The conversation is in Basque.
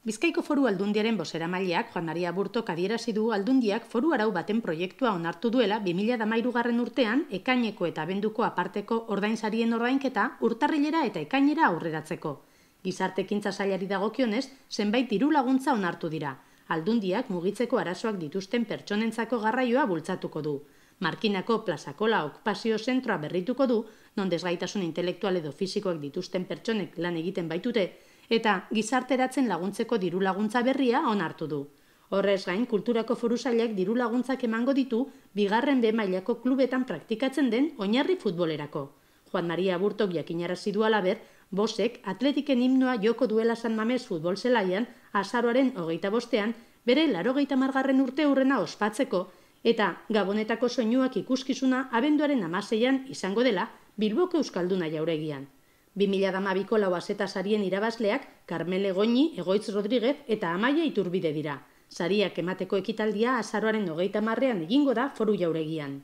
Bizkaiko Foru Aldundiaren bozeramaileak Juan Maria Aburtok adierazi du Aldundiak foru arau baten proiektua onartu duela 2013 urtean ekaineko eta abenduko aparteko ordainsarien ordainketa urtarrilera eta ekainera aurreratzeko. Gizarte ekintza sailari dagokionez, zenbait diru laguntza onartu dira. Aldundiak mugitzeko arazoak dituzten pertsonentzako garraioa bultzatuko du. Markinako Plazakola okupazio zentroa berrituko du, non desgaitasun intelektual edo fisikoak dituzten pertsonek lan egiten baitute, eta gizarteratzen laguntzeko diru laguntza berria onartu du. Horrez gain, Kulturako Foru Sailak diru laguntzak emango ditu bigarren B mailako klubetan praktikatzen den oinarri futbolerako. Juan Maria Aburtok jakinarazi du halaber, Bosek atletiken himnoa joko duela San Mamés futbol zelaian azaroaren 25ean bere 80. urte hurrena ospatzeko eta Gabonetako soinuak ikuskizuna abenduaren 16ean izango dela Bilboko Euskalduna jauregian. 2012ko Lauazeta sarien irabazleak Carmele Goñi, Egoitz Rodríguez eta Amaia Iturbide dira. Sariak emateko ekitaldia azaroaren 30ean egingo da Foru jauregian.